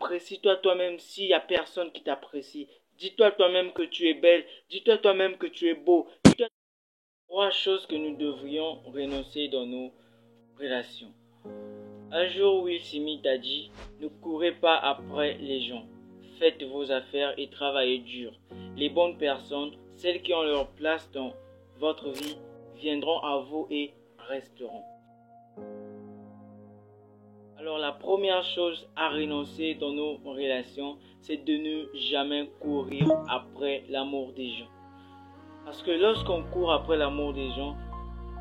apprécie-toi toi-même s'il n'y a personne qui t'apprécie. Dis-toi toi-même que tu es belle. Dis-toi toi-même que tu es beau. Dis-toi trois choses que nous devrions renoncer dans nos relations. Un jour, Will Smith a dit, ne courez pas après les gens. Faites vos affaires et travaillez dur. Les bonnes personnes, celles qui ont leur place dans votre vie, viendront à vous et resteront. Alors la première chose à renoncer dans nos relations, c'est de ne jamais courir après l'amour des gens. Parce que lorsqu'on court après l'amour des gens,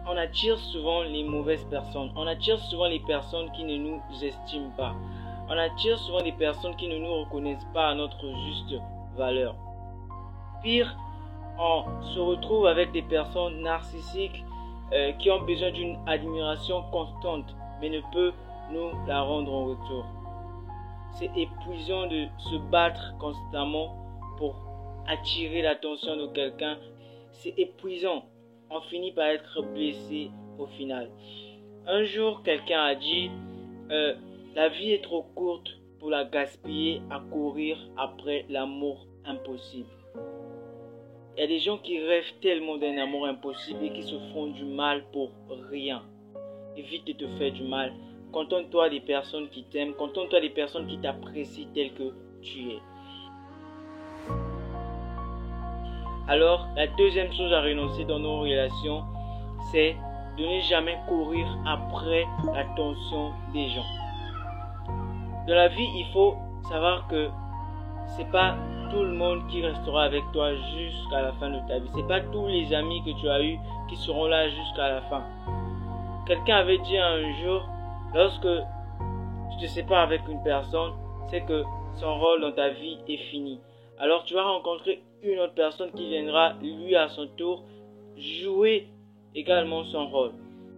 on attire souvent les mauvaises personnes. On attire souvent les personnes qui ne nous estiment pas. On attire souvent des personnes qui ne nous reconnaissent pas à notre juste valeur. Pire, on se retrouve avec des personnes narcissiques qui ont besoin d'une admiration constante, mais ne peuvent nous la rendre en retour. C'est épuisant de se battre constamment pour attirer l'attention de quelqu'un. C'est épuisant. On finit par être blessé au final. Un jour, quelqu'un a dit la vie est trop courte pour la gaspiller à courir après l'amour impossible. Il y a des gens qui rêvent tellement d'un amour impossible et qui se font du mal pour rien. Évite de te faire du mal. Contente-toi des personnes qui t'aiment. Contente-toi des personnes qui t'apprécient tel que tu es. Alors, la deuxième chose à renoncer dans nos relations, c'est de ne jamais courir après l'attention des gens. Dans la vie, il faut savoir que c'est pas tout le monde qui restera avec toi jusqu'à la fin de ta vie. C'est pas tous les amis que tu as eus qui seront là jusqu'à la fin. Quelqu'un avait dit un jour, lorsque tu te sépares avec une personne, c'est que son rôle dans ta vie est fini. Alors tu vas rencontrer une autre personne qui viendra, lui à son tour, jouer également son rôle.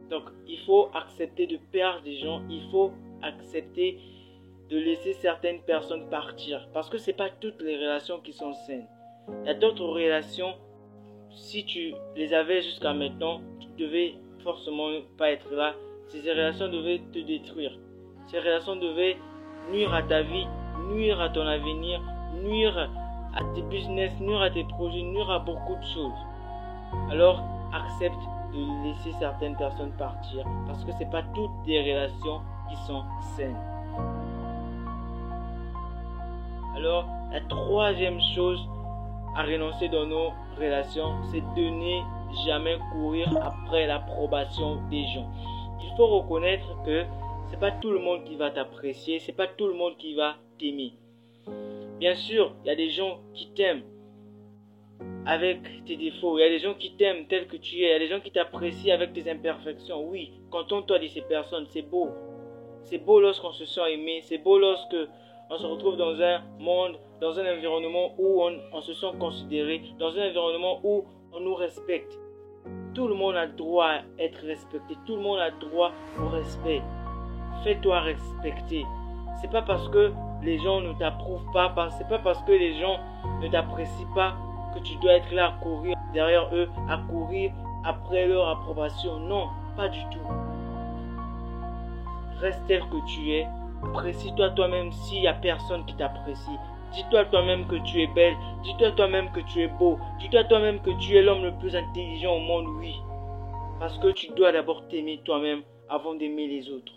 Donc il faut accepter de perdre des gens, il faut accepter de laisser certaines personnes partir. Parce que ce n'est pas toutes les relations qui sont saines. Il y a d'autres relations, si tu les avais jusqu'à maintenant, tu ne devais forcément pas être là. Ces relations devaient te détruire. Ces relations devaient nuire à ta vie, nuire à ton avenir, nuire à tes business, nuire à tes projets, nuire à beaucoup de choses. Alors, accepte de laisser certaines personnes partir parce que ce n'est pas toutes les relations qui sont saines. Alors, la troisième chose à renoncer dans nos relations, c'est de ne jamais courir après l'approbation des gens. Il faut reconnaître que ce n'est pas tout le monde qui va t'apprécier, ce n'est pas tout le monde qui va t'aimer. Bien sûr, il y a des gens qui t'aiment avec tes défauts, il y a des gens qui t'aiment tel que tu es, il y a des gens qui t'apprécient avec tes imperfections. Oui, contente-toi de ces personnes, c'est beau. C'est beau lorsqu'on se sent aimé, c'est beau lorsque on se retrouve dans un monde, dans un environnement où on se sent considéré, dans un environnement où on nous respecte. Tout le monde a droit à être respecté, tout le monde a droit au respect. Fais-toi respecter. C'est pas parce que les gens ne t'approuvent pas, c'est pas parce que les gens ne t'apprécient pas que tu dois être là à courir derrière eux, à courir après leur approbation. Non, pas du tout. Reste tel que tu es. Apprécie-toi toi-même s'il n'y a personne qui t'apprécie. Dis-toi toi-même que tu es belle. Dis-toi toi-même que tu es beau. Dis-toi toi-même que tu es l'homme le plus intelligent au monde, oui. Parce que tu dois d'abord t'aimer toi-même avant d'aimer les autres.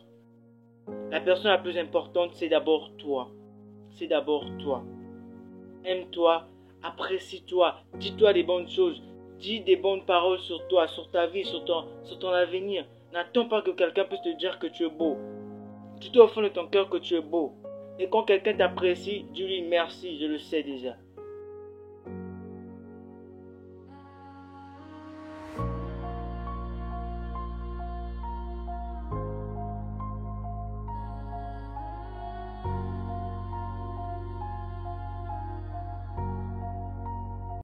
La personne la plus importante, c'est d'abord toi. C'est d'abord toi. Aime-toi, apprécie-toi, dis-toi des bonnes choses. Dis des bonnes paroles sur toi, sur ta vie, sur ton avenir. N'attends pas que quelqu'un puisse te dire que tu es beau. Dis-toi au fond de ton cœur que tu es beau. Et quand quelqu'un t'apprécie, dis-lui merci, je le sais déjà.